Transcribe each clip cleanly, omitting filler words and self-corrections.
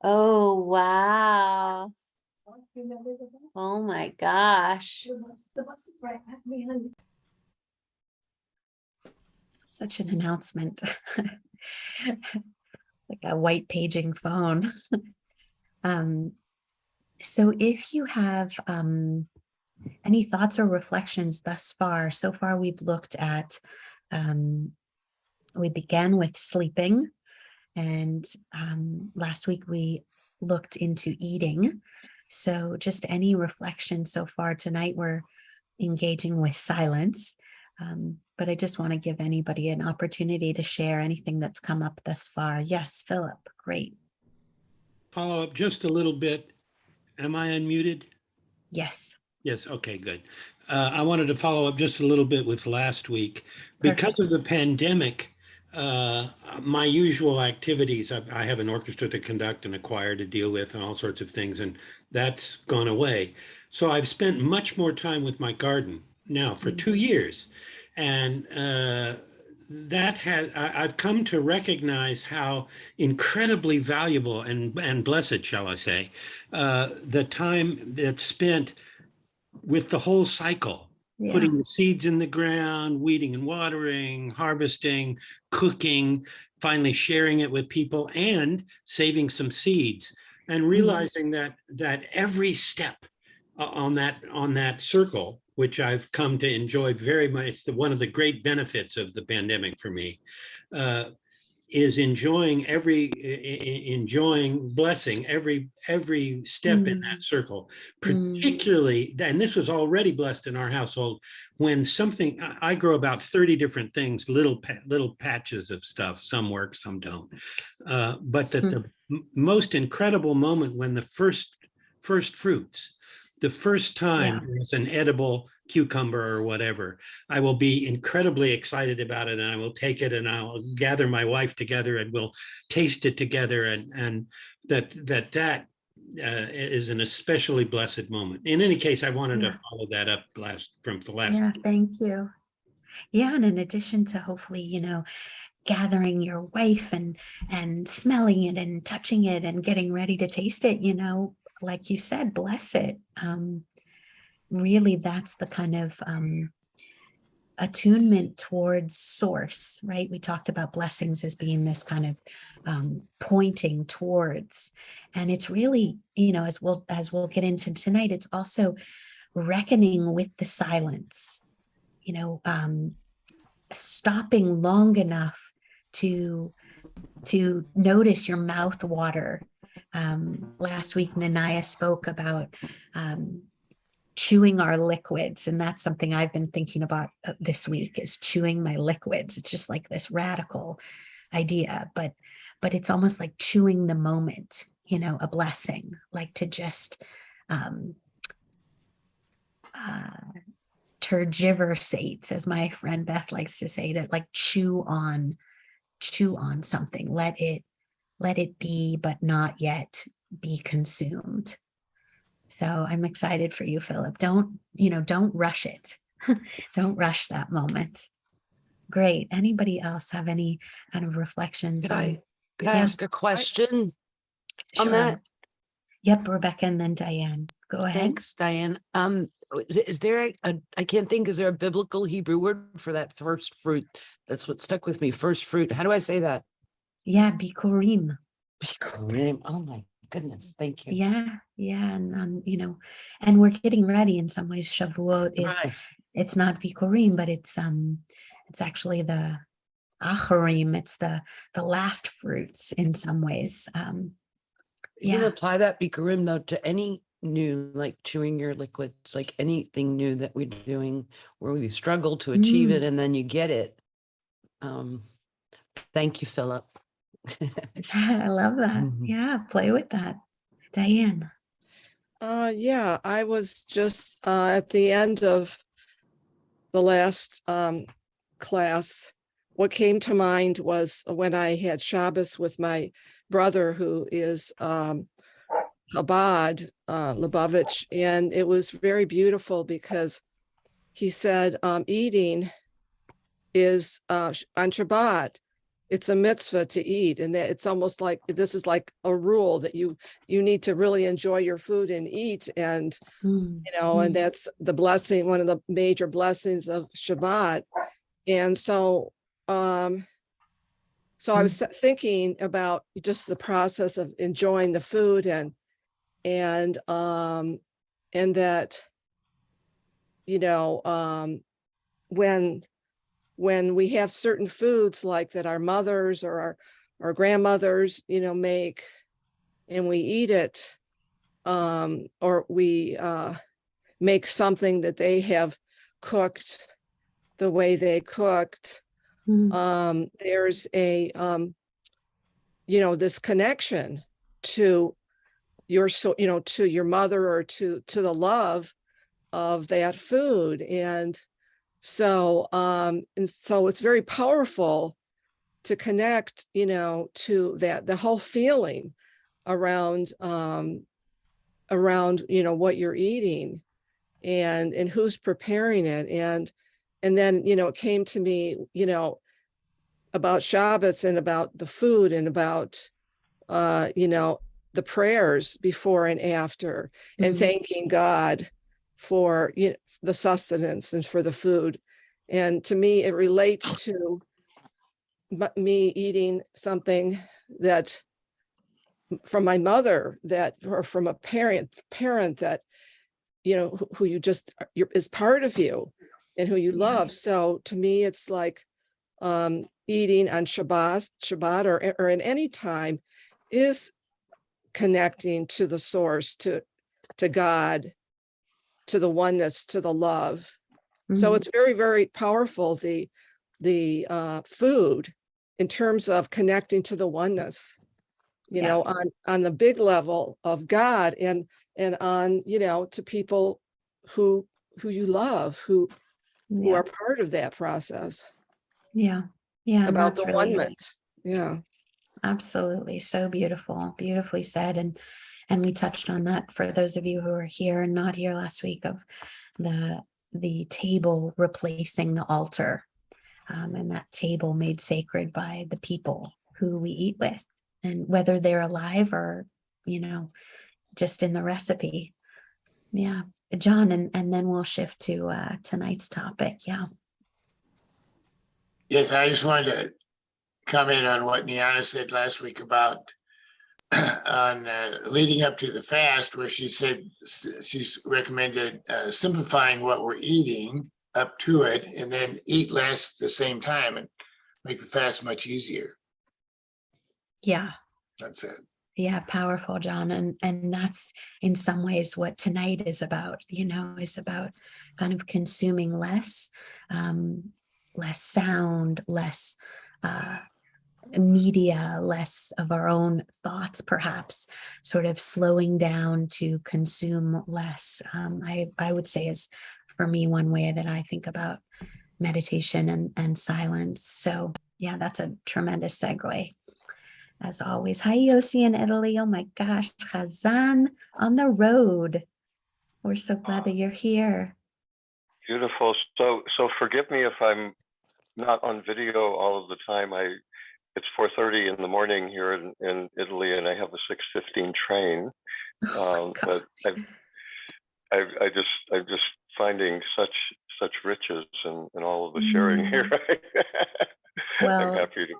Oh, wow. Oh my gosh. Such an announcement. Like a white paging phone. So if you have any thoughts or reflections thus far, so far we've looked at, we began with sleeping, and last week we looked into eating. So just any reflection so far tonight, we're engaging with silence. But I just want to give anybody an opportunity to share anything that's come up thus far. Yes, Philip, great. Follow up just a little bit. Am I unmuted? Yes. Yes, okay, good. I wanted to follow up just a little bit with last week. Because Perfect. of the pandemic, my usual activities, I have an orchestra to conduct and a choir to deal with and all sorts of things, and that's gone away. So I've spent much more time with my garden now for 2 years. And I've come to recognize how incredibly valuable and blessed, shall I say, the time that's spent with the whole cycle, Yeah. putting the seeds in the ground, weeding and watering, harvesting, cooking, finally sharing it with people, and saving some seeds, and realizing that every step on that circle, which I've come to enjoy very much, it's one of the great benefits of the pandemic for me. Uh, is enjoying blessing every step in that circle, particularly, and this was already blessed in our household, when something, I grow about 30 different things, little patches of stuff, some work, some don't, but that the most incredible moment when the first fruits, the first time it's an edible cucumber or whatever, I will be incredibly excited about it, and I will take it and I'll gather my wife together and we'll taste it together, and that is an especially blessed moment. In any case, I wanted to follow that up from the last. Yeah, thank you. Yeah, and in addition to hopefully, gathering your wife and smelling it and touching it and getting ready to taste it, like you said, bless it. Really, that's the kind of attunement towards source, right? We talked about blessings as being this kind of pointing towards, and it's really, as we'll get into tonight, it's also reckoning with the silence, stopping long enough to notice your mouth water. Last week, Nanaya spoke about chewing our liquids, and that's something I've been thinking about this week, is chewing my liquids. It's just like this radical idea, but it's almost like chewing the moment, a blessing, like to just tergiversate, as my friend Beth likes to say, to like chew on something, let it be, but not yet be consumed. So I'm excited for you, Philip. Don't rush it. Don't rush that moment. Great. Anybody else have any kind of reflections on? Could I ask a question on that? Sure. Yep, Rebecca, and then Diane. Go ahead. Thanks, Diane. Is there I can't think, is there a biblical Hebrew word for that first fruit? That's what stuck with me. First fruit. How do I say that? Yeah, bikurim. Bikurim. Oh my goodness. Thank you. Yeah. And and we're getting ready in some ways. Shavuot is, Right. It's not bikurim, but it's actually the acharim. It's the last fruits in some ways. You can apply that bikurim though to any new, like chewing your liquids, like anything new that we're doing where we struggle to achieve it and then you get it. Thank you, Philip. I love that. Yeah, play with that. Diane. Yeah, I was just at the end of the last class. What came to mind was when I had Shabbos with my brother, who is Chabad, Lubavitch, and it was very beautiful because he said eating is on Shabbat it's a mitzvah to eat, and that it's almost like this is like a rule that you need to really enjoy your food and eat. And and that's the blessing, one of the major blessings of Shabbat. And so I was thinking about just the process of enjoying the food, and that when we have certain foods like that our mothers or our grandmothers make, and we eat it, or we make something that they have cooked the way they cooked, there's a this connection to your to your mother, or to the love of that food. And so it's very powerful to connect to that, the whole feeling around what you're eating, and who's preparing it. And then it came to me about Shabbos, and about the food, and about the prayers before and after, and thanking God for the sustenance and for the food. And to me, it relates to me eating something that from my mother, that, or from a parent that who you just is part of you, and who you love. So to me, it's like eating on Shabbat or in any time is connecting to the source, to God, to the oneness, to the love. So it's very, very powerful, the food, in terms of connecting to the oneness, on the big level of God, and on, to people who you love, who are part of that process. About the really one-ment. Absolutely. So beautifully said. And we touched on that for those of you who were here and not here last week, of the table replacing the altar, and that table made sacred by the people who we eat with, and whether they're alive or, just in the recipe. Yeah. John, and then we'll shift to tonight's topic. Yes, I just wanted to comment on what Niana said last week about on leading up to the fast, where she said she's recommended simplifying what we're eating up to it, and then eat less at the same time, and make the fast much easier. That's it. Powerful, John. And that's in some ways what tonight is about, is about kind of consuming less sound, less media, less of our own thoughts, perhaps, sort of slowing down to consume less. I would say is, for me, one way that I think about meditation and silence. So that's a tremendous segue. As always, hi Yossi in Italy. Oh my gosh, Chazan on the road. We're so glad that you're here. Beautiful. So forgive me if I'm not on video all of the time. It's 4:30 in the morning here in Italy, and I have a 6:15 train. But I'm just finding such riches in all of the sharing here. Well, I'm happy to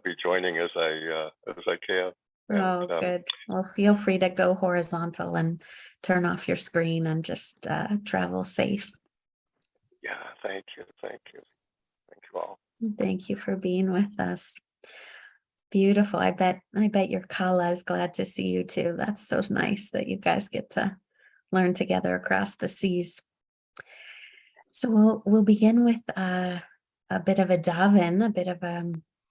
be joining as I can. Oh, good. Well, feel free to go horizontal and turn off your screen and just travel safe. Yeah, thank you all. Thank you for being with us. Beautiful. I bet your Kala is glad to see you too. That's so nice that you guys get to learn together across the seas. So we'll begin with a bit of a daven, a bit of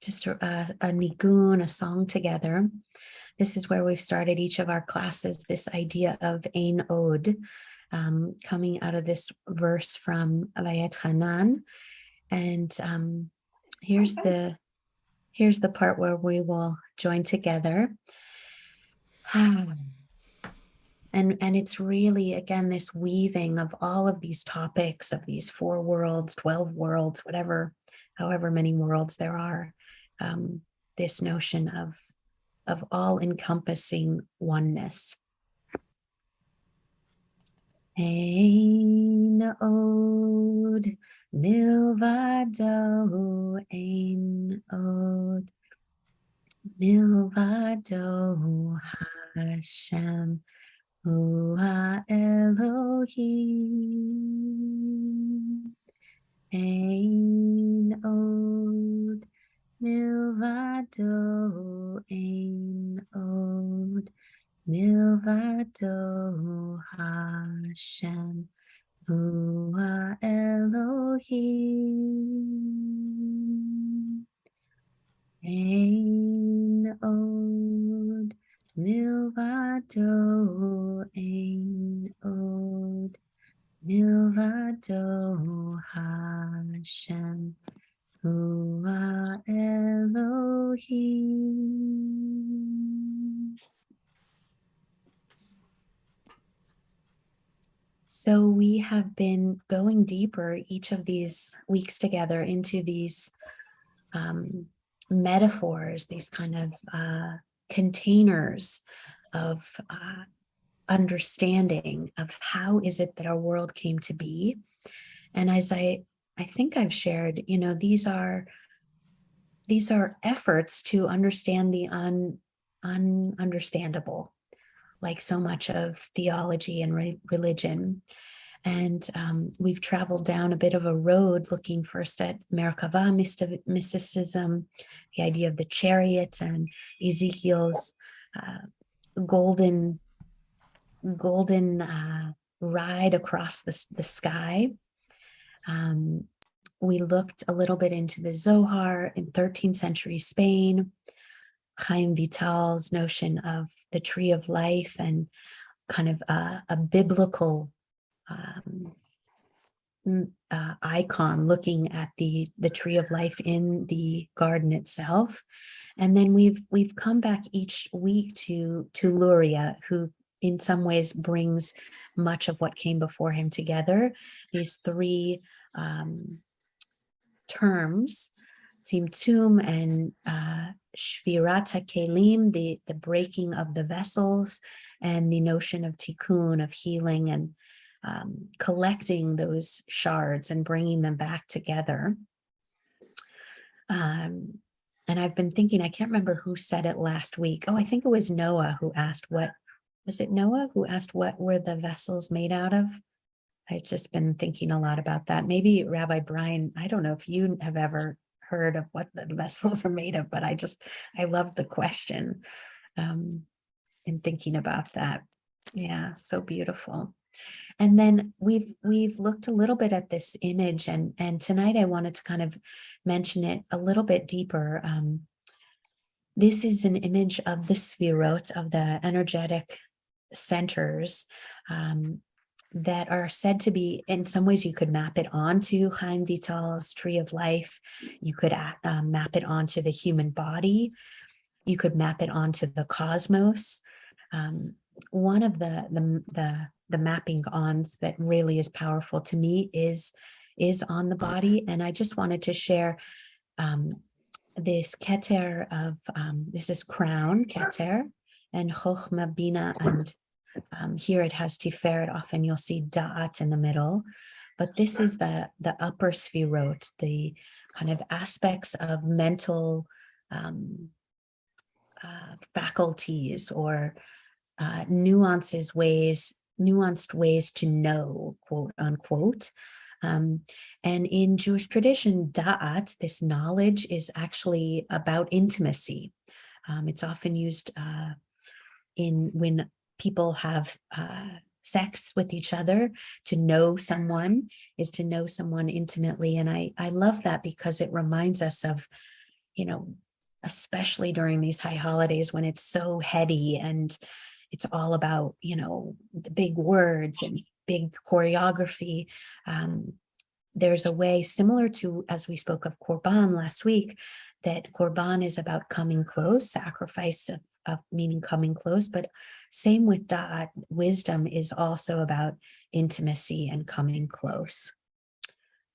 just a nigun, a song together. This is where we've started each of our classes, this idea of Ein Od, coming out of this verse from Vayetchanan. And here's the part where we will join together. And it's really, again, this weaving of all of these topics, of these 4 worlds, 12 worlds, however many worlds there are, this notion of all-encompassing oneness. Ein od milvado, ein od milvado, Hashem hu ha-Elohim. Ein od milvado, ein od milvado, Hashem hu ha-Elohim. Ein od milvado, ein od milvado, Hashem hu ha-Elohim. So we have been going deeper each of these weeks together into these metaphors, these kind of containers of understanding of how is it that our world came to be. And as I think I've shared, these are efforts to understand the ununderstandable, like so much of theology and religion. And we've traveled down a bit of a road looking first at Merkava mysticism, the idea of the chariots and Ezekiel's golden ride across the sky. We looked a little bit into the Zohar in 13th century Spain, Chaim Vital's notion of the tree of life, and kind of a biblical icon looking at the tree of life in the garden itself. And then we've come back each week to Luria, who in some ways brings much of what came before him together. These three terms, Tzimtzum and Shvirat HaKelim, the breaking of the vessels, and the notion of tikkun, of healing, and collecting those shards and bringing them back together. And I've been thinking, I can't remember who said it last week. Oh, I think it was Noah who asked what were the vessels made out of? I've just been thinking a lot about that. Maybe Rabbi Brian, I don't know if you have ever heard of what the vessels are made of, but I love the question in thinking about that. Yeah, so beautiful. And then we've looked a little bit at this image, and tonight I wanted to kind of mention it a little bit deeper. This is an image of the sfirot, of the energetic centers that are said to be, in some ways you could map it onto Chaim Vital's tree of life. You could map it onto the human body. You could map it onto the cosmos. One of the mapping ons that really is powerful to me is on the body. And I just wanted to share this keter of, this is crown, keter, and chochma, bina, and here it has tiferet. Often you'll see da'at in the middle, but this is the upper sfirot, the kind of aspects of mental faculties, or nuanced ways to know, quote unquote. And in Jewish tradition, da'at, this knowledge, is actually about intimacy. It's often used when people have sex with each other. To know someone is to know someone intimately. And I love that, because it reminds us of, especially during these high holidays when it's so heady and it's all about, the big words and big choreography. There's a way similar to, as we spoke of Korban last week, that Korban is about coming close, sacrifice of meaning coming close, but same with Da'at, wisdom is also about intimacy and coming close.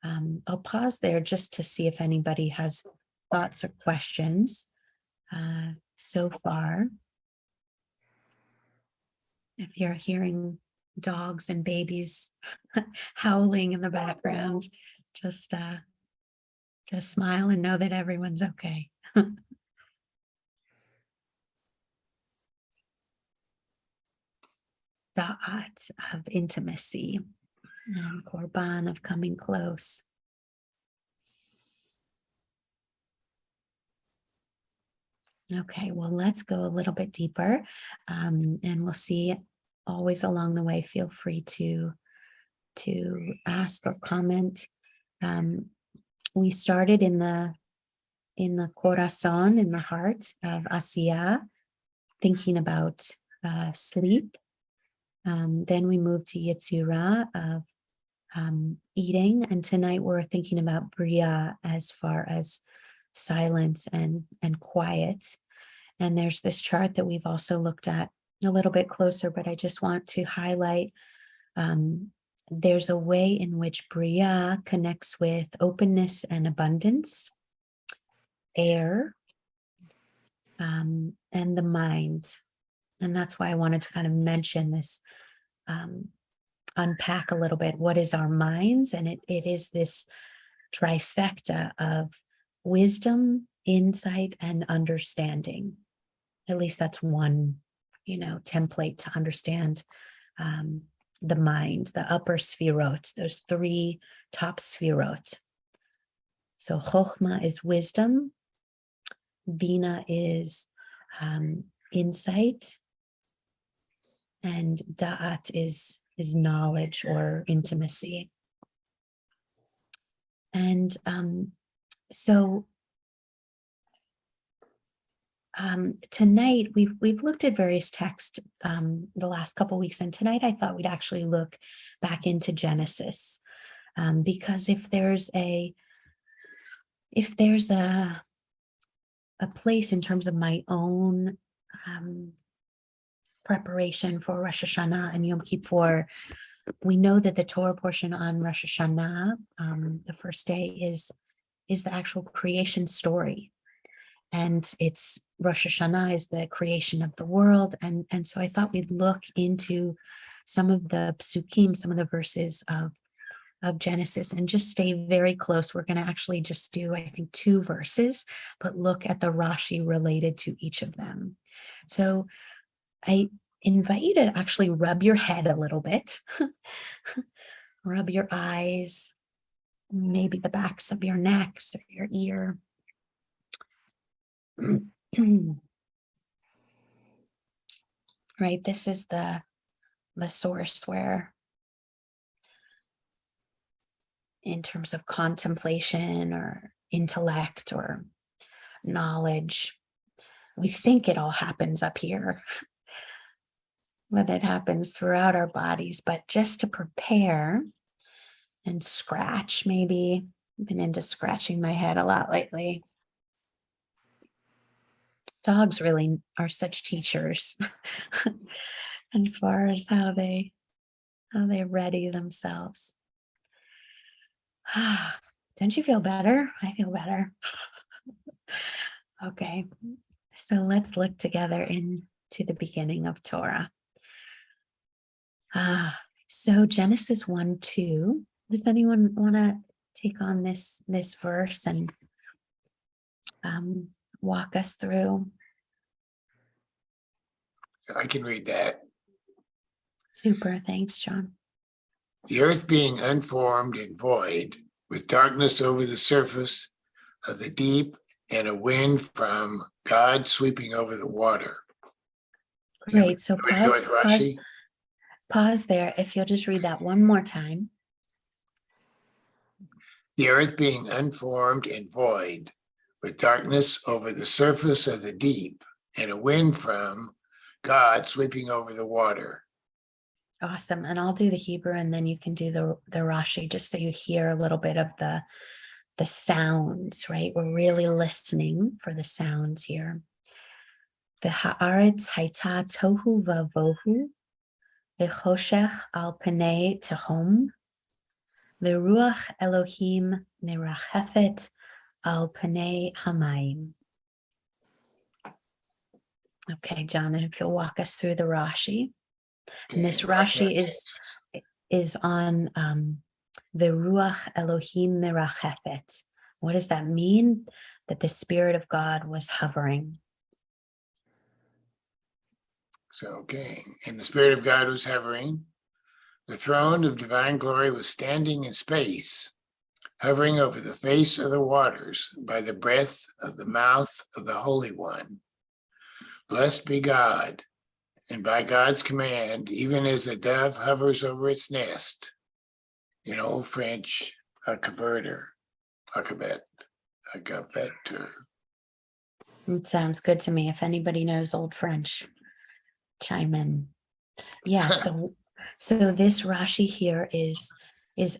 I'll pause there just to see if anybody has thoughts or questions so far. If you're hearing dogs and babies howling in the background, just smile and know that everyone's okay. Da'at of intimacy and korban of coming close. Okay, well, let's go a little bit deeper, and we'll see. Always along the way, feel free to ask or comment. We started in the corazon, in the heart of Asiya, thinking about sleep. Then we moved to Yetzirah of eating, and tonight we're thinking about Bria as far as silence and quiet. And there's this chart that we've also looked at a little bit closer, but I just want to highlight there's a way in which Bria connects with openness and abundance, air, and the mind. And that's why I wanted to kind of mention this, unpack a little bit. What is our minds? And it is this trifecta of wisdom, insight, and understanding. At least that's one, template to understand the mind, the upper sfirot, those three top sfirot. So chokhmah is wisdom, bina is insight, and da'at is knowledge or intimacy. And so tonight we've looked at various texts the last couple of weeks, and tonight I thought we'd actually look back into Genesis, because if there's a place in terms of my own preparation for Rosh Hashanah and Yom Kippur, we know that the Torah portion on Rosh Hashanah, the first day, is the actual creation story. And it's Rosh Hashanah is the creation of the world. And so I thought we'd look into some of the psukim, some of the verses of Genesis, and just stay very close. We're going to actually just do, I think, 2 verses, but look at the Rashi related to each of them. So I invite you to actually rub your head a little bit, rub your eyes, maybe the backs of your necks or your ear. Right, this is the source where, in terms of contemplation or intellect or knowledge, we think it all happens up here, but it happens throughout our bodies. But just to prepare and scratch, maybe I've been into scratching my head a lot lately. Dogs really are such teachers as far as how they ready themselves. Don't you feel better? I feel better. Okay, so let's look together into the beginning of Torah. So Genesis 1:2. Does anyone want to take on this verse and walk us through? I can read that. Super, thanks, John. The earth being unformed and void, with darkness over the surface of the deep, and a wind from God sweeping over the water. Great. So Ready to go with Rashi? pause there. If you'll just read that one more time. The earth being unformed and void, with darkness over the surface of the deep, and a wind from God sweeping over the water. Awesome. And I'll do the Hebrew, and then you can do the Rashi, just so you hear a little bit of the sounds, right? We're really listening for the sounds here. The haaretz haita tohu vavohu, the choshech al panei tehom, the ruach Elohim merachefet al panei hamayim. Okay, John, if you'll walk us through the Rashi. And this Rashi is on the Ruach Elohim Merachefet. What does that mean? That the Spirit of God was hovering. So, okay. And the Spirit of God was hovering. The throne of divine glory was standing in space, hovering over the face of the waters by the breath of the mouth of the Holy One. Blessed be God, and by God's command, even as a dove hovers over its nest, in Old French, a converter, a converter. It sounds good to me. If anybody knows Old French, chime in. Yeah, so this Rashi here is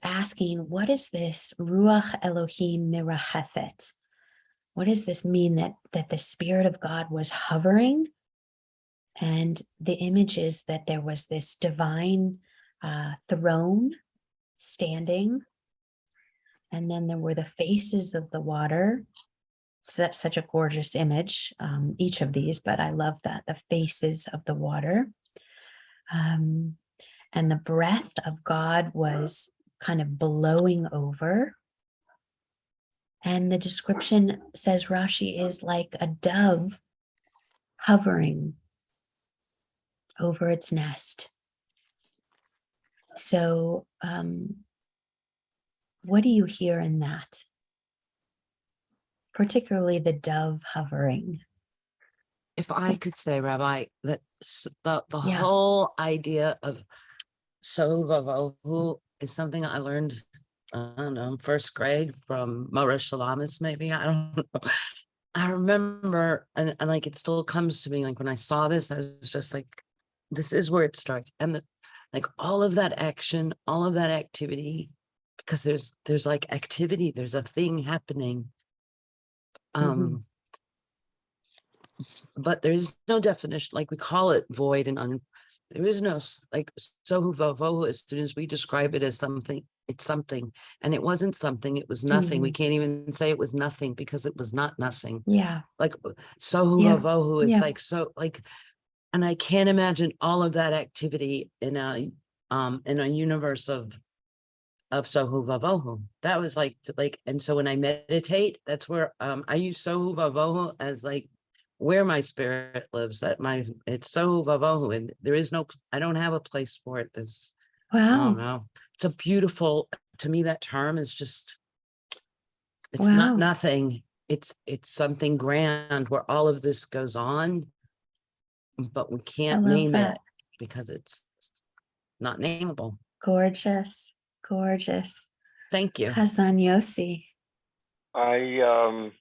asking, what is this Ruach Elohim Merachefet? What does this mean that the Spirit of God was hovering? And the image is that there was this divine throne standing, and then there were the faces of the water. Such a gorgeous image, each of these, but I love that, the faces of the water. And the breath of God was kind of blowing over. And the description, says Rashi, is like a dove hovering over its nest. So what do you hear in that? Particularly the dove hovering. If I could say, Rabbi, that the Yeah. whole idea of Sovavu is something I learned, I don't know, first grade from Mora Shalamis, maybe. I don't know. I remember, and like it still comes to me, like when I saw this, I was just like, this is where it starts. And like all of that action, all of that activity, because there's like activity, there's a thing happening. But there is no definition, like we call it void and there is no like sohu vavohu. As soon as we describe it as something, it's something, and it wasn't something, it was nothing. We can't even say it was nothing because it was not nothing. Yeah. Like sohu vavohu is like, so like, and I can't imagine all of that activity in a universe of sohu vavohu. That was like, and so when I meditate, that's where I use sohu vavohu as like where my spirit lives. It's sohu vavohu, and there is no, I don't have a place for it. There's, I don't know. It's a beautiful, to me, that term is just, it's not nothing. It's something grand where all of this goes on, but we can't name it because it's not nameable. Gorgeous, gorgeous. Thank you. Hazan Yossi. I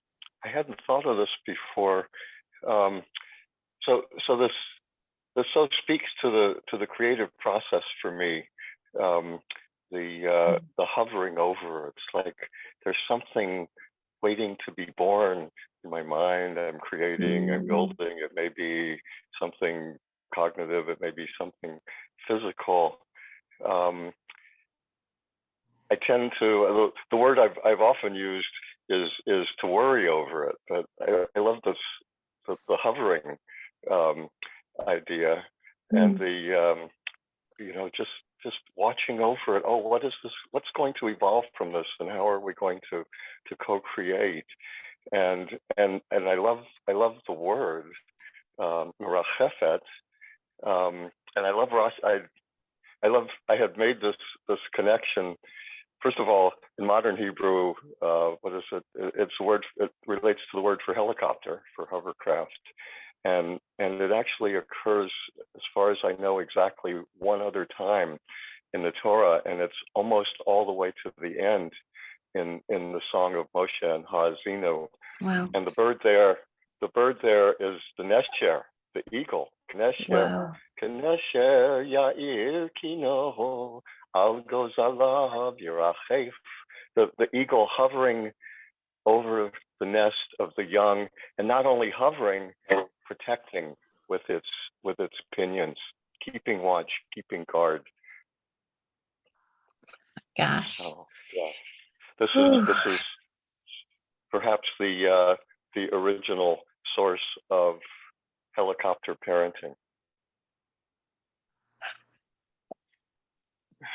hadn't thought of this before. So this so speaks to the creative process for me. The hovering over. It's like there's something waiting to be born in my mind. I'm creating, I'm building. It may be something cognitive. It may be something physical. I tend to, the word I've often used is to worry over it, but I love this, the hovering idea, and the just watching over it. Oh, what is this? What's going to evolve from this, and how are we going to co-create? And I love the word merachefet, and I love I had made this connection. First of all, in modern Hebrew, what is it? It's a word. It relates to the word for helicopter, for hovercraft, and it actually occurs, as far as I know, exactly one other time in the Torah, and it's almost all the way to the end in the Song of Moshe and Ha'azinu. Wow. And the bird there is the nesher, the eagle. Nesher, Wow. Nesher Yair Kino Al Gozalav Yerachef. The eagle hovering over the nest of the young, and not only hovering, protecting with its pinions, keeping watch, keeping guard. Gosh. Oh, yeah. This is perhaps the original source of helicopter parenting.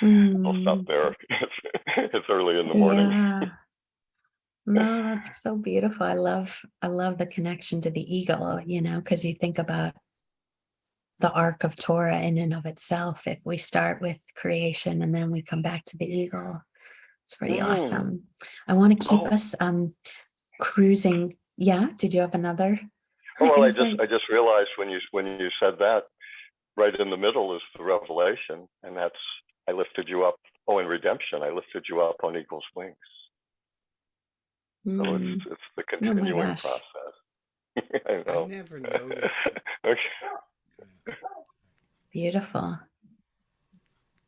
I'll stop there. It's early in the morning. Yeah. No, that's so beautiful. I love the connection to the eagle, because you think about the arc of Torah in and of itself. If we start with creation and then we come back to the eagle, it's pretty awesome. I want to keep us cruising. Yeah. Did you have another? Oh, well, insight? I just realized when you said that, right in the middle is the revelation, and that's I lifted you up. Oh, in redemption, I lifted you up on eagle's wings. So it's the continuing process. I know. I never noticed. Okay. Beautiful.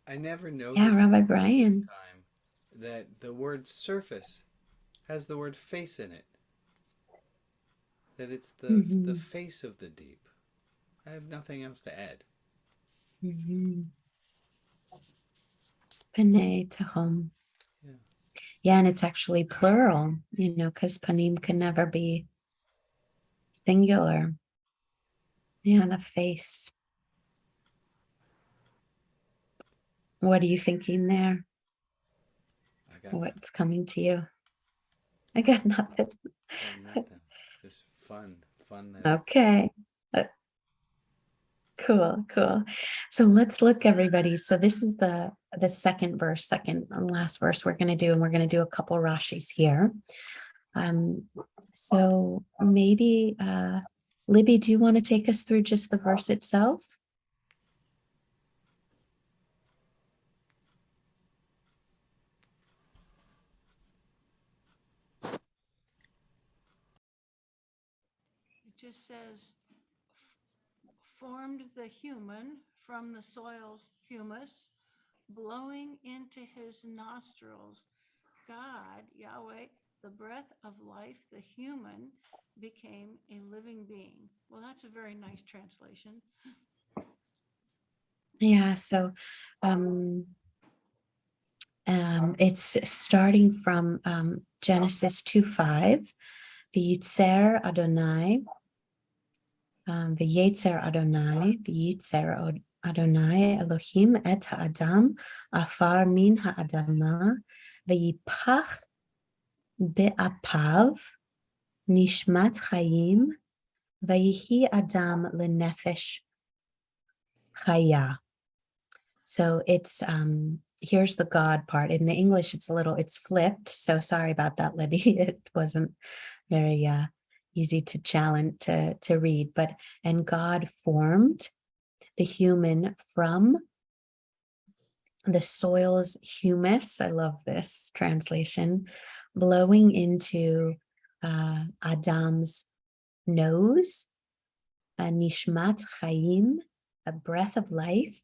I never noticed. Yeah, Rabbi Brian. Time that the word surface has the word face in it. That it's the face of the deep. I have nothing else to add. Panei Tehom. Yeah, and it's actually plural, because panim can never be singular. Yeah, the face. What are you thinking there? What's coming to you? I got nothing. Nothing. Just fun. Okay. Cool. So let's look, everybody. So this is the second and last verse we're going to do, and we're going to do a couple Rashis here. So maybe, Libby, do you want to take us through just the verse itself? It just says, formed the human from the soil's humus, blowing into his nostrils. God, Yahweh, the breath of life, the human became a living being. Well, that's a very nice translation. Yeah, so it's starting from Genesis 2:5. V'yitzer Adonai, v'yitzer Adonai, v'yitzer Adonai Elohim et ha'adam afar min ha'adama v'yipach be'apav nishmat chayim v'yihi adam lenefesh chaya. So it's here's the God part. In the English, it's flipped. So sorry about that, Libby. It wasn't very easy to read. And God formed the human from the soil's humus. I love this translation, blowing into Adam's nose, a nishmat chayim, a breath of life.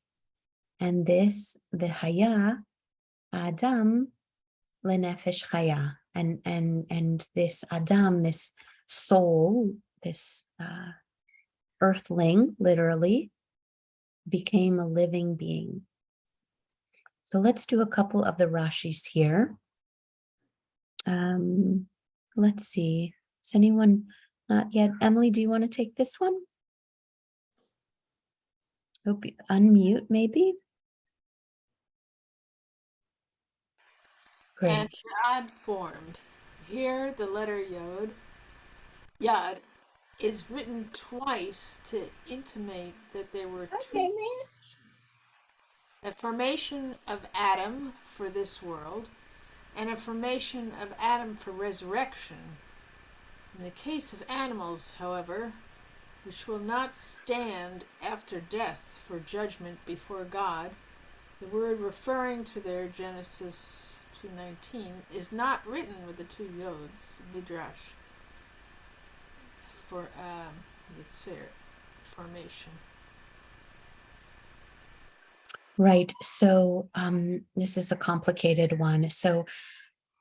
And this v'haya Adam lenefesh chaya, and this Adam, this soul, this earthling, literally, became a living being. So let's do a couple of the Rashis here. Let's see. Is anyone not yet? Emily, do you want to take this one? Hope you unmute, maybe. Great. And God formed. Here, the letter Yod, is written twice to intimate that there were two a formation of Adam for this world and a formation of Adam for resurrection. In the case of animals, however, which will not stand after death for judgment before God, the word referring to their Genesis 2:19 is not written with the two yods, midrash, for Yitzir, formation. Right. So this is a complicated one. So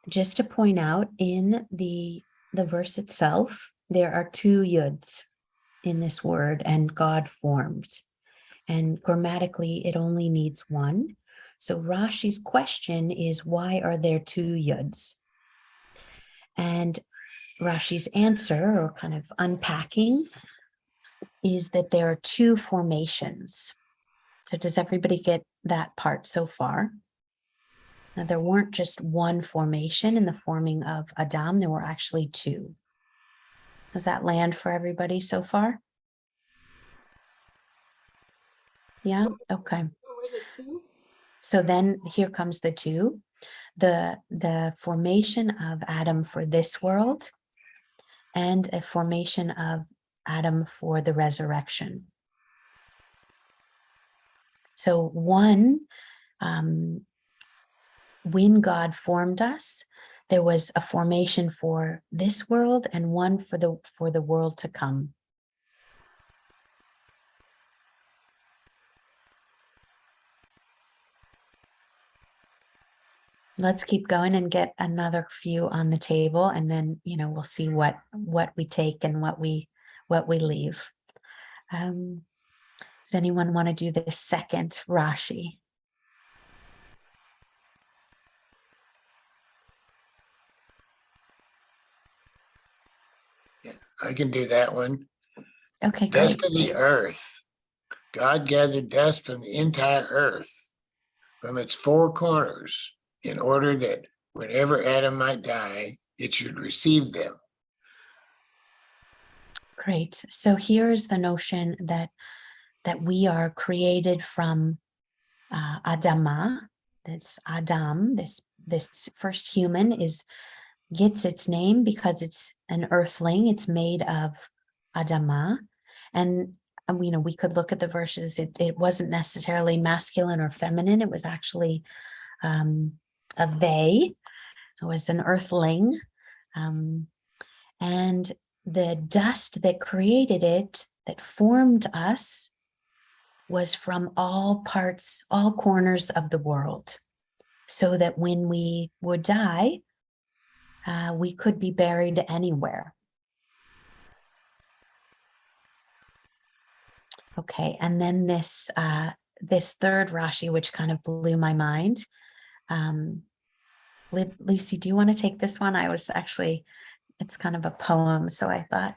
just to point out, in the verse itself, there are two yuds in this word, and God formed. And grammatically, it only needs one. So Rashi's question is, why are there two yuds? And Rashi's answer, or kind of unpacking, is that there are two formations. So does everybody get that part so far? Now, there weren't just one formation in the forming of Adam, there were actually two. Does that land for everybody so far? Yeah, okay. What were the two? So then here comes the two. The formation of Adam for this world and a formation of Adam for the resurrection. So one, when God formed us, there was a formation for this world and one for the world to come. Let's keep going and get another few on the table, and then we'll see what we take and what we leave. Does anyone want to do the second Rashi? Yeah, I can do that one. Okay, Dust great. of the earth. God gathered dust from the entire earth, from its four corners, in order that whenever Adam might die, it should receive them. Great. So here's the notion that we are created from Adama. That's Adam. This first human gets its name because it's an earthling. It's made of Adama, and we could look at the verses. It wasn't necessarily masculine or feminine. It was actually a they. It was an earthling, and the dust that created it, that formed us, was from all parts, all corners of the world, so that when we would die, we could be buried anywhere. Okay, and then this third Rashi, which kind of blew my mind. Lucy, do you want to take this one? It's kind of a poem, so I thought.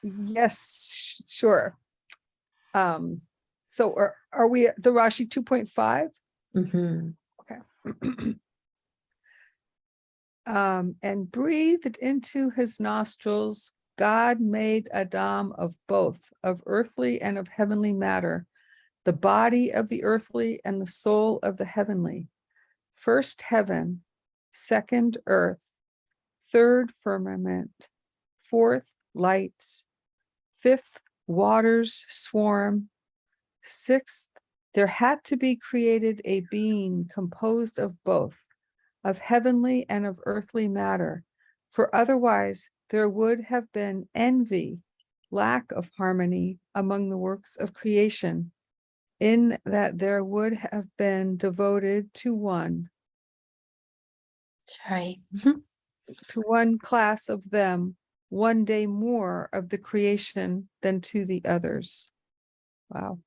Yes, sure. So are we at the Rashi 2.5? Mm-hmm. Okay. And breathed into his nostrils, God made Adam of both, of earthly and of heavenly matter, the body of the earthly and the soul of the heavenly. First heaven, second earth, third firmament, fourth lights, fifth waters swarm, sixth there had to be created a being composed of both, of heavenly and of earthly matter, for otherwise there would have been envy, lack of harmony among the works of creation, in that there would have been devoted to one. Sorry. To one class of them, one day more of the creation than to the others. Wow.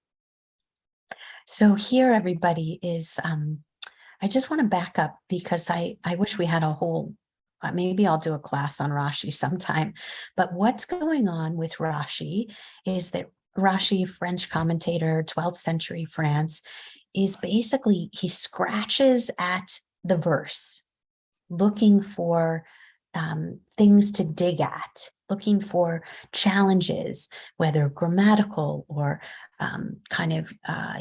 So here, everybody, is, I just want to back up because I wish we had a whole, maybe I'll do a class on Rashi sometime, but what's going on with Rashi is that Rashi, French commentator, 12th century France, is basically, he scratches at the verse, looking for things to dig at, looking for challenges, whether grammatical or kind of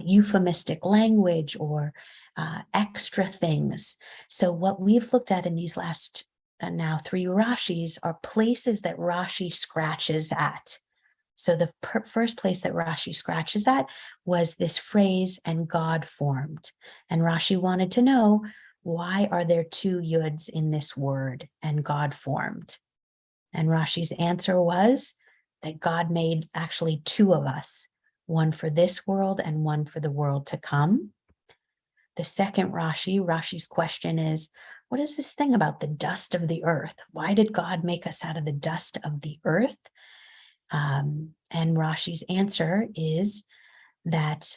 euphemistic language or extra things. So what we've looked at in these last now 3 Rashis are places that Rashi scratches at. So the first place that Rashi scratches at was this phrase, and God formed. And Rashi wanted to know, why are there 2 yuds in this word, and God formed? And Rashi's answer was that God made actually 2 of us, one for this world and one for the world to come. The second Rashi's question is, what is this thing about the dust of the earth? Why did God make us out of the dust of the earth? And Rashi's answer is that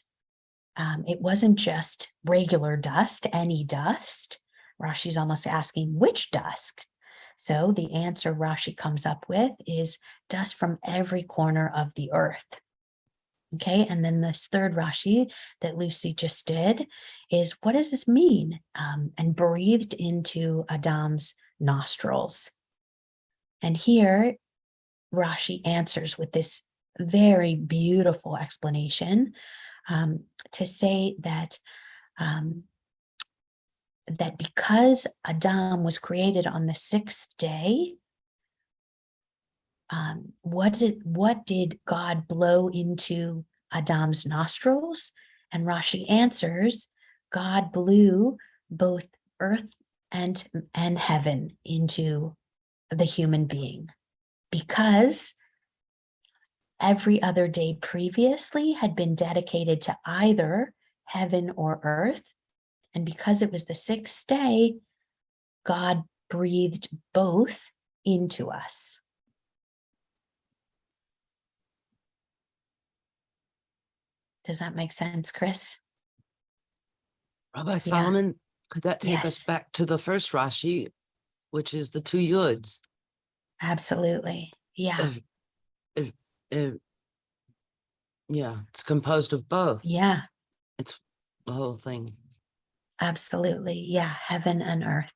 it wasn't just regular dust, any dust, Rashi's almost asking, which dusk? So the answer Rashi comes up with is dust from every corner of the earth. Okay, and then this third Rashi that Lucy just did is, what does this mean? And breathed into Adam's nostrils. And here Rashi answers with this very beautiful explanation to say that that because Adam was created on the sixth day, what did God blow into Adam's nostrils? And Rashi answers, God blew both earth and heaven into the human being, because every other day previously had been dedicated to either heaven or earth. And because it was the sixth day, God breathed both into us. Does that make sense, Chris? Rabbi Solomon, could that take us back to the first Rashi, which is the two Yuds? Absolutely. Yeah. Yeah, it's composed of both. Yeah. It's the whole thing. Absolutely. Yeah. Heaven and earth.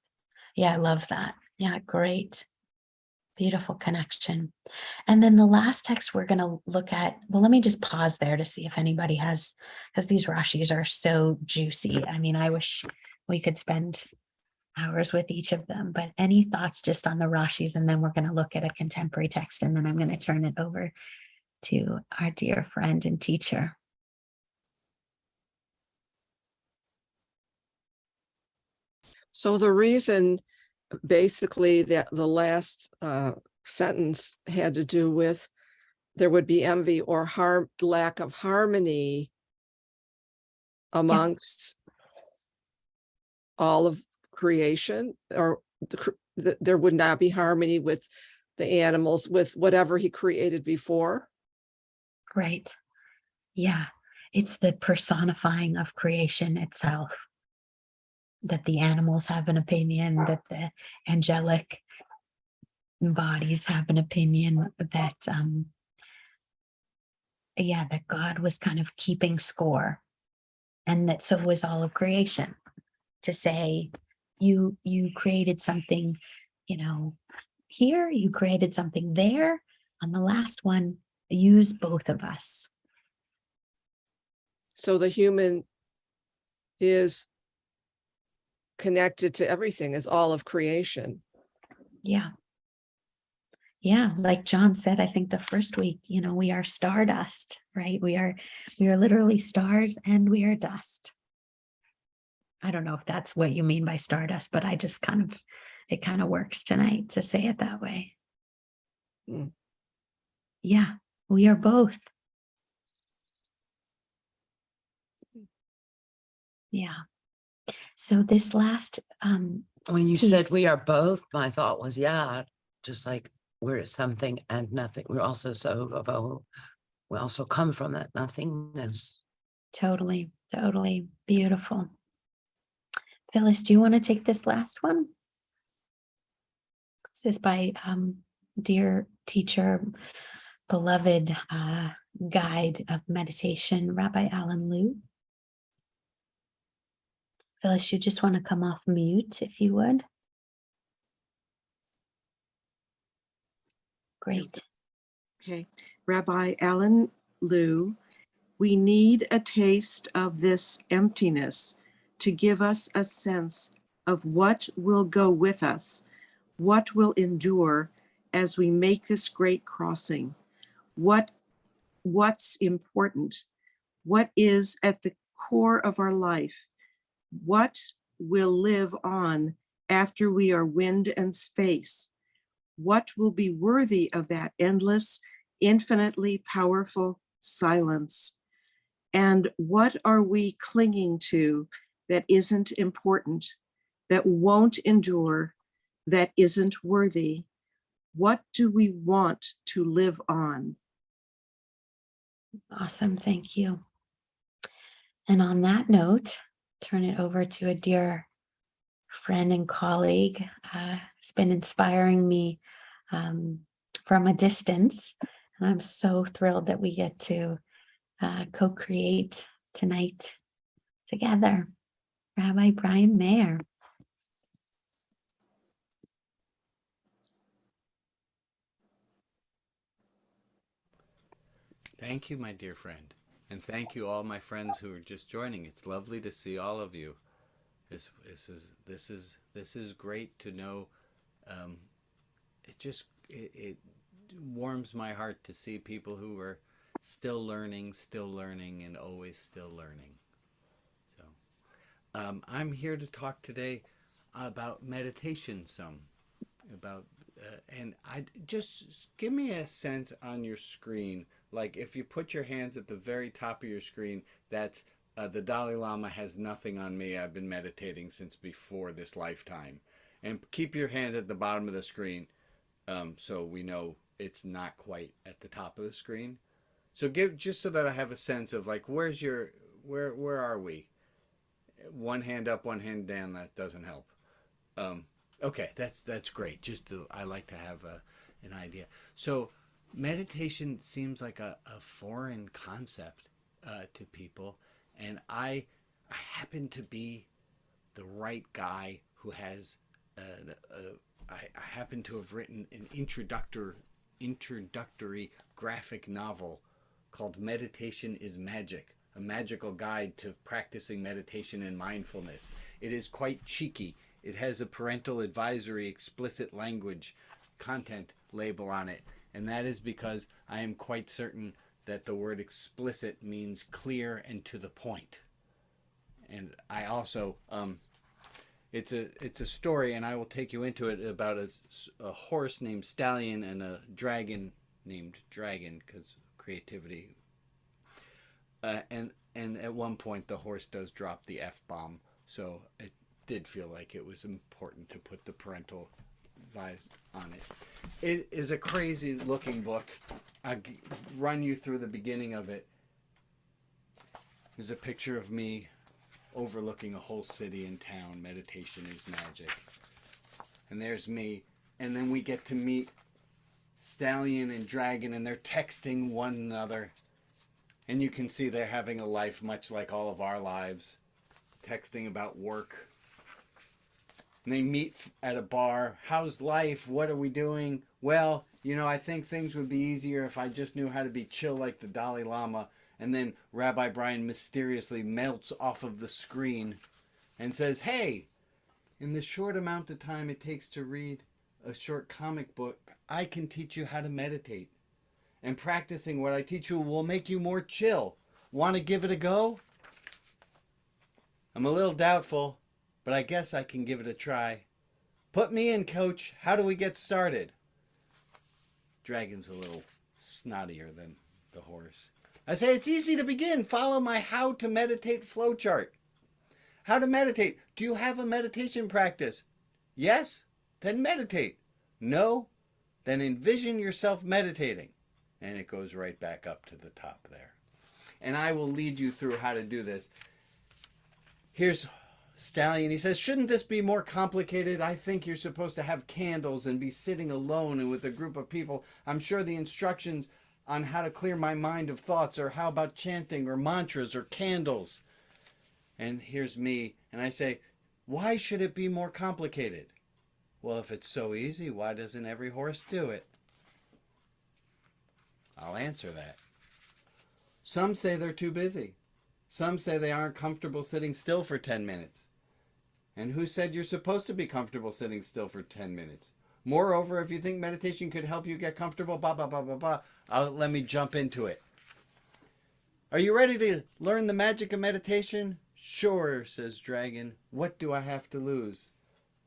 Yeah, I love that. Yeah, great. Beautiful connection. And then the last text we're going to look at, well, let me just pause there to see if anybody has, because these Rashis are so juicy. I mean, I wish we could spend hours with each of them, but any thoughts just on the Rashis? And then we're going to look at a contemporary text, and then I'm going to turn it over to our dear friend and teacher. So the reason basically that the last sentence had to do with there would be envy or lack of harmony amongst all of creation, or there would not be harmony with the animals, with whatever he created before. Right. Yeah. It's the personifying of creation itself. That the animals have an opinion, that the angelic bodies have an opinion, that that God was kind of keeping score, and that so was all of creation, to say you created something, here, you created something there, on the last one, use both of us. So the human is connected to everything, as all of creation. Yeah. Like John said, I think the first week, we are stardust, right? We are literally stars, and we are dust. I don't know if that's what you mean by stardust, but I just it kind of works tonight to say it that way. Yeah, we are both. Yeah. So this last when you piece, said we are both, my thought was, just like we're something and nothing. We're also we also come from that nothingness. Totally beautiful. Phyllis, do you want to take this last one? This is by dear teacher, beloved guide of meditation, Rabbi Alan Liu. Phyllis, you just want to come off mute if you would. Great. Okay. Rabbi Alan Liu, we need a taste of this emptiness to give us a sense of what will go with us, what will endure as we make this great crossing, what's important, what is at the core of our life, what will live on after we are wind and space, what will be worthy of that endless, infinitely powerful silence, and what are we clinging to that isn't important, that won't endure, that isn't worthy? What do we want to live on? Awesome, thank you. And on that note, turn it over to a dear friend and colleague, has been inspiring me from a distance. And I'm so thrilled that we get to co-create tonight together. Rabbi Brian Mayer. Thank you, my dear friend. And thank you all my friends who are just joining. It's lovely to see all of you. This is great to know. It warms my heart to see people who are still learning, and always still learning. So I'm here to talk today about meditation and I just give me a sense on your screen. Like if you put your hands at the very top of your screen, that's the Dalai Lama has nothing on me. I've been meditating since before this lifetime. And keep your hand at the bottom of the screen so we know it's not quite at the top of the screen. So just so that I have a sense of like, where are we? One hand up, one hand down, that doesn't help. Okay, that's great. I like to have an idea. So meditation seems like a foreign concept to people, and I happen to be the right guy who has. I happen to have written an introductory graphic novel called "Meditation is Magic: A Magical Guide to Practicing Meditation and Mindfulness." It is quite cheeky. It has a parental advisory explicit language content label on it. And that is because I am quite certain that the word explicit means clear and to the point. And I also, it's a story, and I will take you into it, about a horse named Stallion and a dragon named Dragon, because creativity. And at one point the horse does drop the F-bomb. So it did feel like it was important to put the parental advice on it. It is a crazy looking book. I'll run you through the beginning of it. There's a picture of me overlooking a whole city and town. Meditation is magic. And there's me. And then we get to meet Stallion and Dragon, and they're texting one another. And you can see they're having a life much like all of our lives. Texting about work. And they meet at a bar. How's life? What are we doing? Well, I think things would be easier if I just knew how to be chill like the Dalai Lama. And then Rabbi Brian mysteriously melts off of the screen and says, hey, in the short amount of time it takes to read a short comic book, I can teach you how to meditate. And practicing what I teach you will make you more chill. Want to give it a go? I'm a little doubtful, but I guess I can give it a try. Put me in, coach. How do we get started? Dragon's a little snottier than the horse. I say, it's easy to begin. Follow my how to meditate flowchart. How to meditate. Do you have a meditation practice? Yes? Then meditate. No? Then envision yourself meditating. And it goes right back up to the top there. And I will lead you through how to do this. Here's Stallion. He says, shouldn't this be more complicated? I think you're supposed to have candles and be sitting alone and with a group of people. I'm sure the instructions on how to clear my mind of thoughts, or how about chanting or mantras or candles? And here's me. And I say, why should it be more complicated? Well, if it's so easy, why doesn't every horse do it? I'll answer that. Some say they're too busy. Some say they aren't comfortable sitting still for 10 minutes. And who said you're supposed to be comfortable sitting still for 10 minutes? Moreover, if you think meditation could help you get comfortable, let me jump into it. Are you ready to learn the magic of meditation? Sure, says Dragon. What do I have to lose?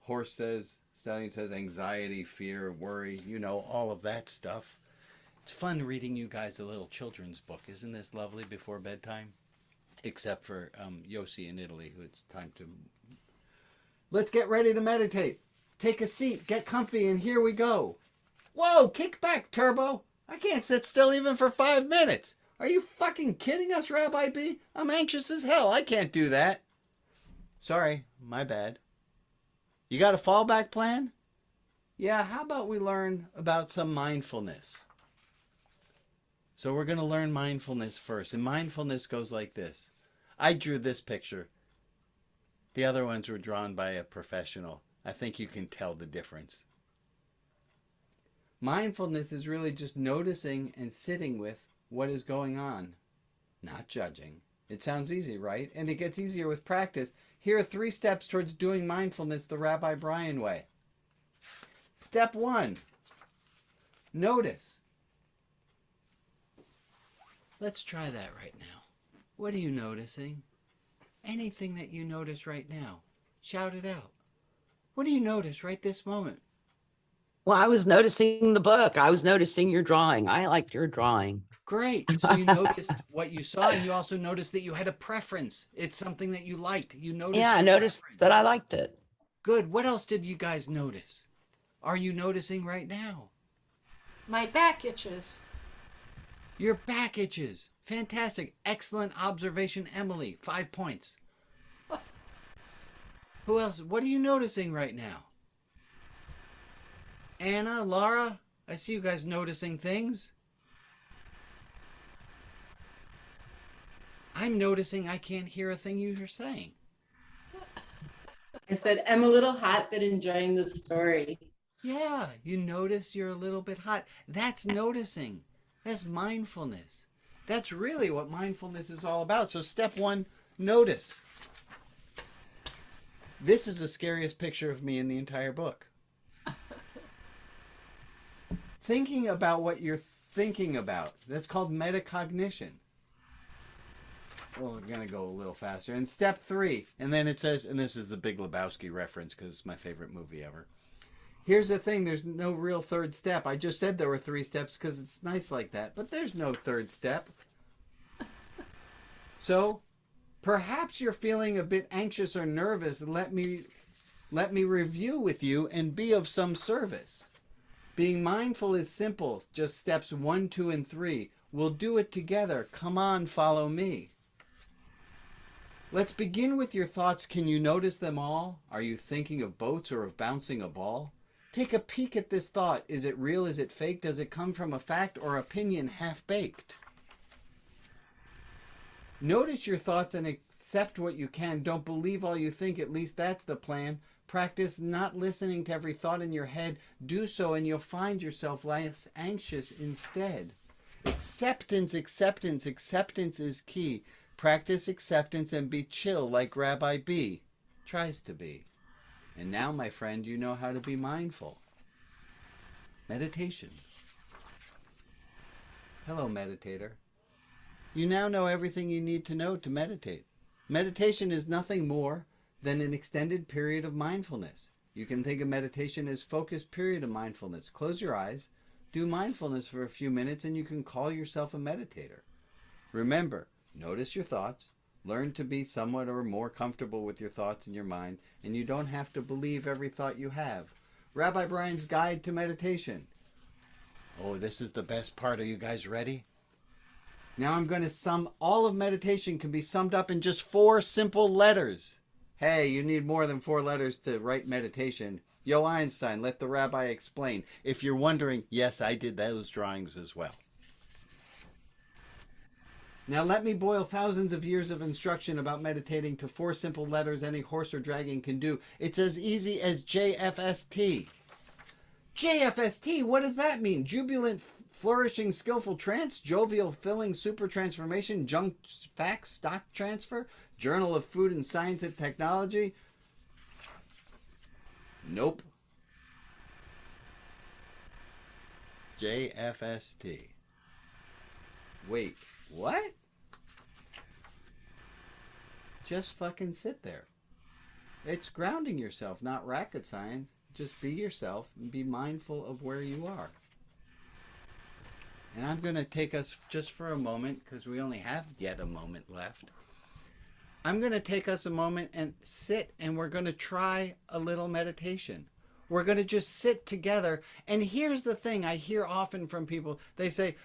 Horse says, Stallion says, anxiety, fear, worry, all of that stuff. It's fun reading you guys a little children's book. Isn't this lovely before bedtime? Except for Yossi in Italy, who it's time to... Let's get ready to meditate. Take a seat, get comfy, and here we go. Whoa, kick back, Turbo. I can't sit still even for 5 minutes. Are you fucking kidding us, Rabbi B? I'm anxious as hell. I can't do that. Sorry, my bad. You got a fallback plan? Yeah, how about we learn about some mindfulness? So we're going to learn mindfulness first. And mindfulness goes like this. I drew this picture. The other ones were drawn by a professional. I think you can tell the difference. Mindfulness is really just noticing and sitting with what is going on, not judging. It sounds easy, right? And it gets easier with practice. Here are 3 steps towards doing mindfulness the Rabbi Brian way. Step 1, notice. Let's try that right now. What are you noticing? Anything that you notice right now, shout it out. What do you notice right this moment? Well, I was noticing the book. I was noticing your drawing. I liked your drawing. Great. So you noticed what you saw, and you also noticed that you had a preference. It's something that you liked. You noticed. Yeah, I noticed that I liked it. Good. What else did you guys notice? Are you noticing right now? My back itches. Your back itches. Fantastic. Excellent observation, Emily. 5 points. Who else? What are you noticing right now? Anna, Laura, I see you guys noticing things. I'm noticing I can't hear a thing you're saying. I said, I'm a little hot, but enjoying the story. Yeah, you notice you're a little bit hot. That's noticing. That's mindfulness. That's really what mindfulness is all about. So step 1, notice. This is the scariest picture of me in the entire book. Thinking about what you're thinking about. That's called metacognition. Well, we're going to go a little faster. And step 3, and then it says, and this is the Big Lebowski reference because it's my favorite movie ever. Here's the thing, there's no real third step. I just said there were 3 steps because it's nice like that, but there's no third step. So, perhaps you're feeling a bit anxious or nervous, and let me review with you and be of some service. Being mindful is simple, just steps 1, 2, and 3. We'll do it together. Come on, follow me. Let's begin with your thoughts. Can you notice them all? Are you thinking of boats or of bouncing a ball? Take a peek at this thought. Is it real? Is it fake? Does it come from a fact or opinion half-baked? Notice your thoughts and accept what you can. Don't believe all you think. At least that's the plan. Practice not listening to every thought in your head. Do so and you'll find yourself less anxious instead. Acceptance, acceptance, acceptance is key. Practice acceptance and be chill like Rabbi B tries to be. And now, my friend, you know how to be mindful. Meditation. Hello, meditator. You now know everything you need to know to meditate. Meditation is nothing more than an extended period of mindfulness. You can think of meditation as focused period of mindfulness. Close your eyes, do mindfulness for a few minutes, and you can call yourself a meditator. Remember, notice your thoughts, learn to be somewhat or more comfortable with your thoughts in your mind, and you don't have to believe every thought you have. Rabbi Brian's Guide to Meditation. Oh, this is the best part. Are you guys ready? Now I'm going to sum all of meditation can be summed up in just 4 simple letters. Hey, you need more than 4 letters to write meditation. Yo, Einstein, let the rabbi explain. If you're wondering, yes, I did those drawings as well. Now let me boil thousands of years of instruction about meditating to 4 simple letters any horse or dragon can do. It's as easy as JFST. JFST, what does that mean? Jubilant, flourishing, skillful trance, jovial, filling, super transformation, junk facts, stock transfer, Journal of Food and Science and Technology? Nope. JFST. Wait, what? Just fucking sit there. It's grounding yourself, not rocket science. Just be yourself and be mindful of where you are. And I'm going to take us just for a moment, because we only have yet a moment left. I'm going to take us a moment and sit, and we're going to try a little meditation. We're going to just sit together. And here's the thing I hear often from people. They say,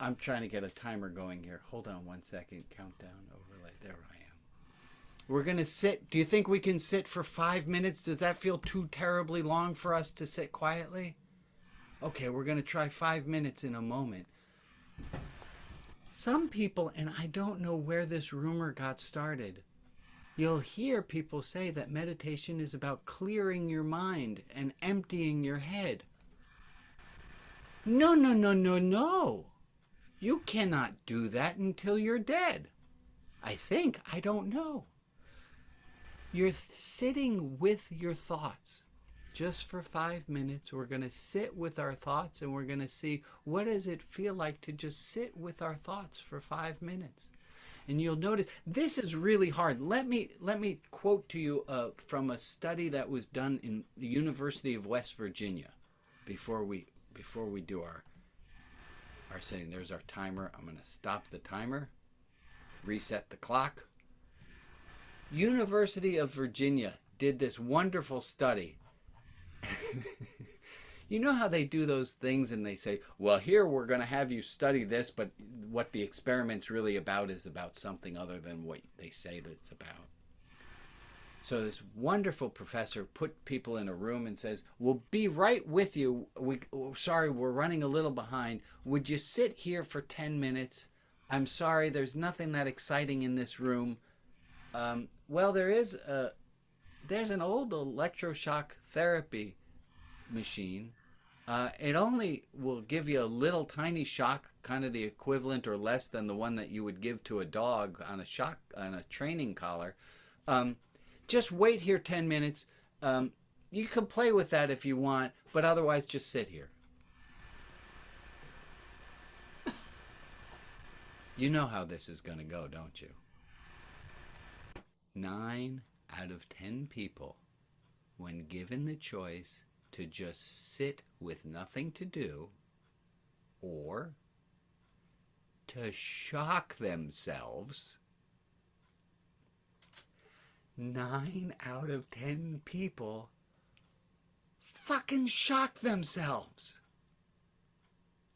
I'm trying to get a timer going here. Hold on one second. Countdown overlay. There I am. We're going to sit. Do you think we can sit for 5 minutes? Does that feel too terribly long for us to sit quietly? Okay, we're going to try 5 minutes in a moment. Some people, and I don't know where this rumor got started, you'll hear people say that meditation is about clearing your mind and emptying your head. No, no, no, no, no. You cannot do that until you're dead. I think. I don't know. You're sitting with your thoughts. Just for 5 minutes, we're going to sit with our thoughts and we're going to see what does it feel like to just sit with our thoughts for 5 minutes. And you'll notice this is really hard. Let me quote to you from a study that was done in the University of West Virginia before we do our sitting. There's our timer. I'm going to stop the timer, reset the clock. University of Virginia did this wonderful study. You know how they do those things and they say, well, here we're going to have you study this, but what the experiment's really about is about something other than what they say that it's about. So this wonderful professor put people in a room and says, we'll be right with you. Sorry, we're running a little behind. Would you sit here for 10 minutes? I'm sorry, there's nothing that exciting in this room. Well, there's an old electroshock therapy machine. It only will give you a little tiny shock, kind of the equivalent or less than the one that you would give to a dog on a training collar. Just wait here 10 minutes. You can play with that if you want, but otherwise just sit here. You know how this is going to go, don't you? 9 out of 10 people, when given the choice to just sit with nothing to do or to shock themselves, 9 out of 10 people fucking shock themselves.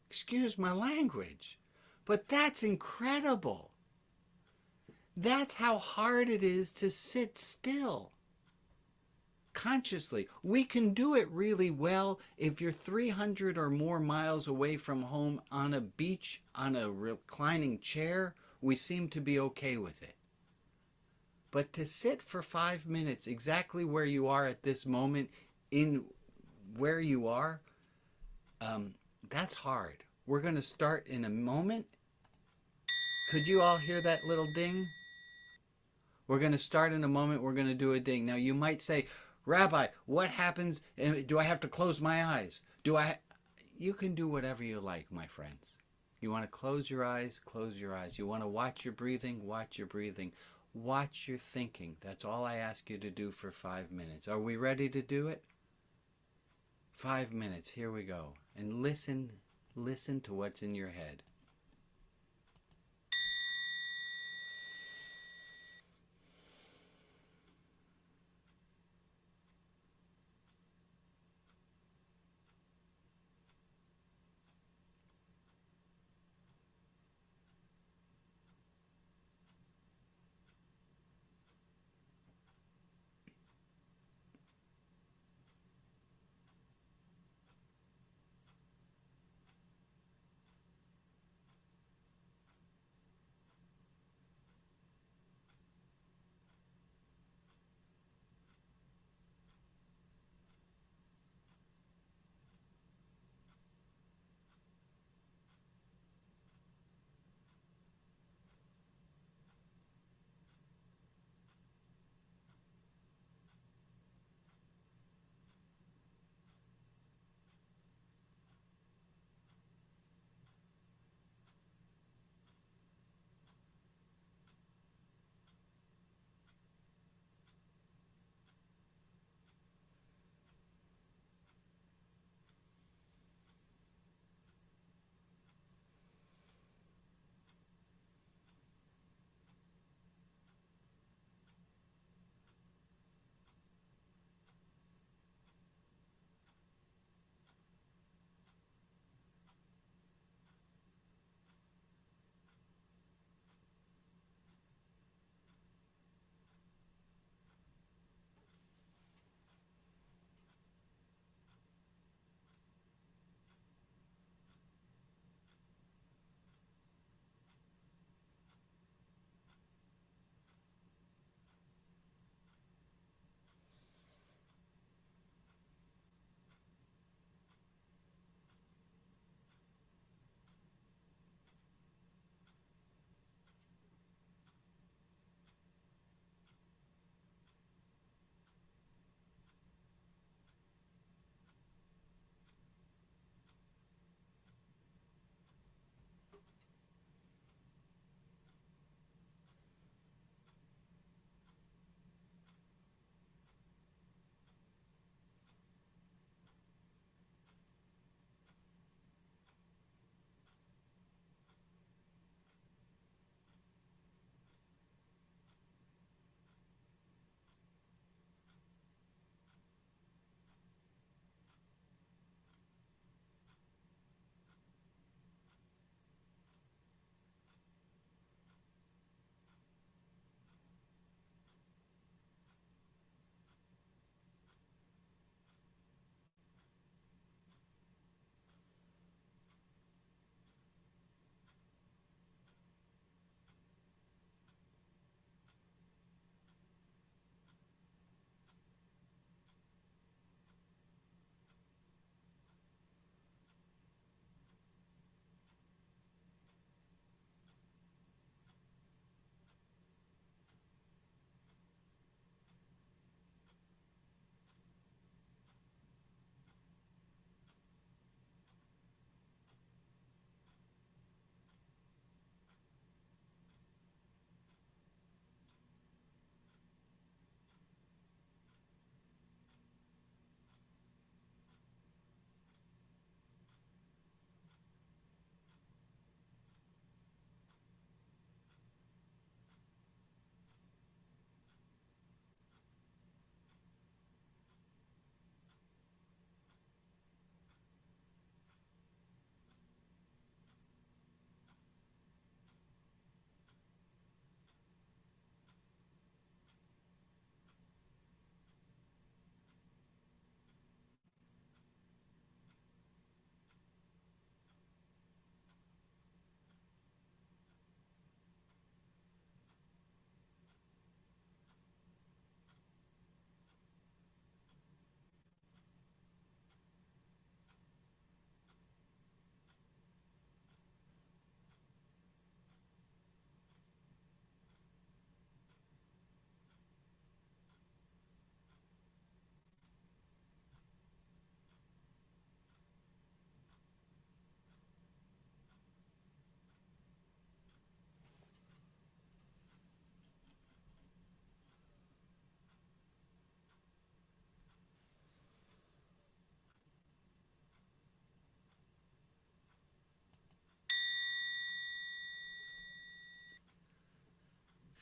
Excuse my language, but that's incredible. That's how hard it is to sit still consciously. We can do it really well if you're 300 or more miles away from home on a beach on a reclining chair. We seem to be okay with it. But to sit for 5 minutes exactly where you are at this moment, in where you are, that's hard. We're going to start in a moment. Could you all hear that little ding? We're going to start in a moment. We're going to do a ding. Now, you might say, Rabbi, what happens? Do I have to close my eyes? You can do whatever you like, my friends. You want to close your eyes? Close your eyes. You want to watch your breathing? Watch your breathing. Watch your thinking. That's all I ask you to do for 5 minutes. Are we ready to do it? 5 minutes. Here we go. And listen to what's in your head.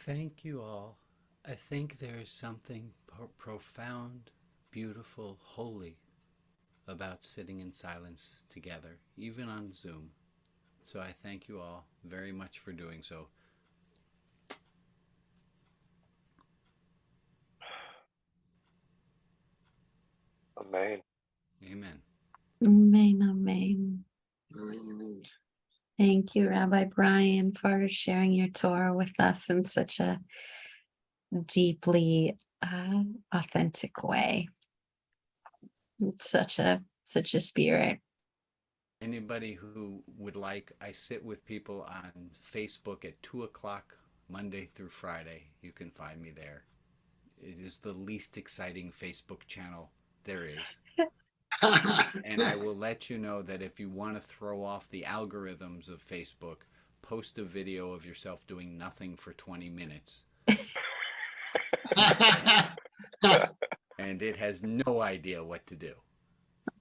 Thank you all. I think there is something profound, beautiful, holy about sitting in silence together, even on Zoom. So I thank you all very much for doing so. Amen. Amen. Amen, amen. Amen. Thank you, Rabbi Brian, for sharing your Torah with us in such a deeply authentic way. It's such a spirit. Anybody who would like, I sit with people on Facebook at 2:00 Monday through Friday. You can find me there. It is the least exciting Facebook channel there is. And I will let you know that if you want to throw off the algorithms of Facebook, post a video of yourself doing nothing for 20 minutes. And it has no idea what to do.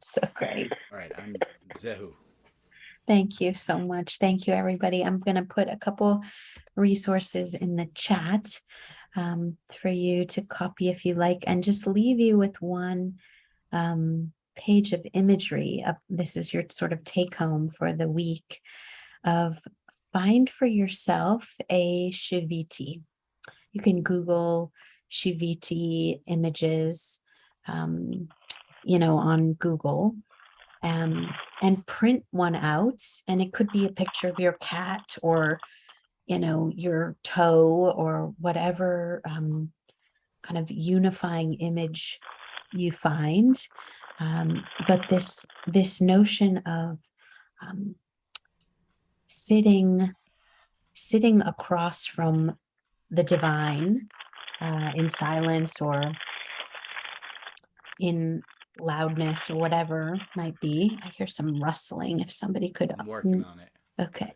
So great. All right, I'm Zehu. Thank you so much. Thank you, everybody. I'm going to put a couple resources in the chat for you to copy if you like, and just leave you with one page of imagery. This is your sort of take home for the week of find for yourself a Shiviti. You can Google Shiviti images, on Google. And print one out, and it could be a picture of your cat or your toe or whatever kind of unifying image you find, but this notion of sitting across from the divine in silence or in loudness or whatever might be. I hear some rustling. If somebody could. I'm working on it. Okay.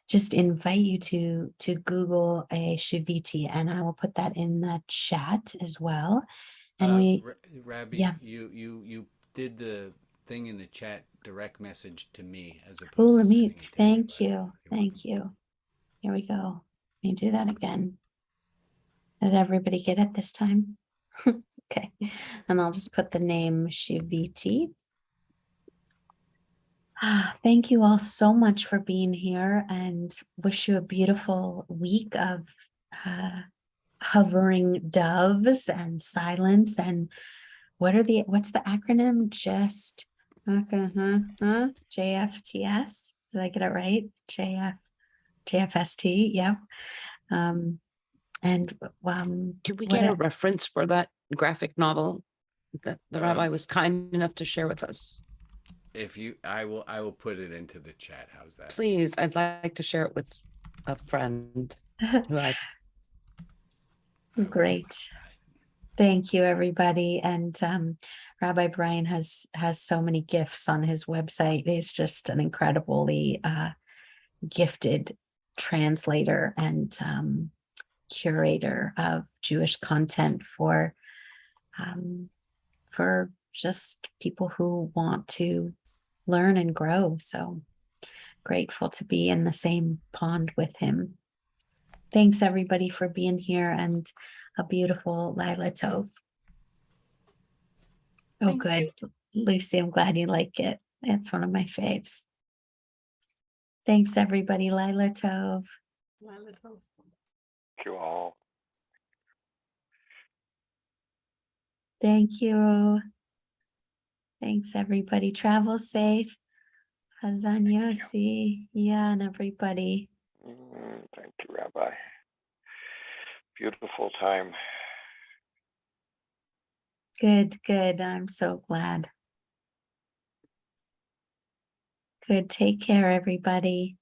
Just invite you to Google a Shiviti, and I will put that in the chat as well. And Rabbi, yeah. you did the thing in the chat direct message to me as opposed Oh, to let me. sending it to Thank everybody. you. Thank you. Here we go. Let me do that again. Did everybody get it this time? Okay. And I'll just put the name Shiviti. Thank you all so much for being here, and wish you a beautiful week of hovering doves and silence. And what's the acronym? Just JFTS. Did I get it right? JFST. Yeah. And Can we get a reference for that graphic novel that the rabbi was kind enough to share with us? I will put it into the chat. How's that? Please, I'd like to share it with a friend who I. Great. Thank you, everybody. And Rabbi Brian has so many gifts on his website. He's just an incredibly gifted translator and curator of Jewish content for just people who want to learn and grow. So grateful to be in the same pond with him. Thanks, everybody, for being here, and a beautiful Laila Tov. Oh, good. Lucy, I'm glad you like it. It's one of my faves. Thanks, everybody. Laila Tov. Laila Tov. Thank you all. Thank you. Thanks, everybody. Travel safe. Hazan Yossi. Yeah, and everybody. Thank you, Rabbi. Beautiful time. Good, good. I'm so glad. Good. Take care, everybody.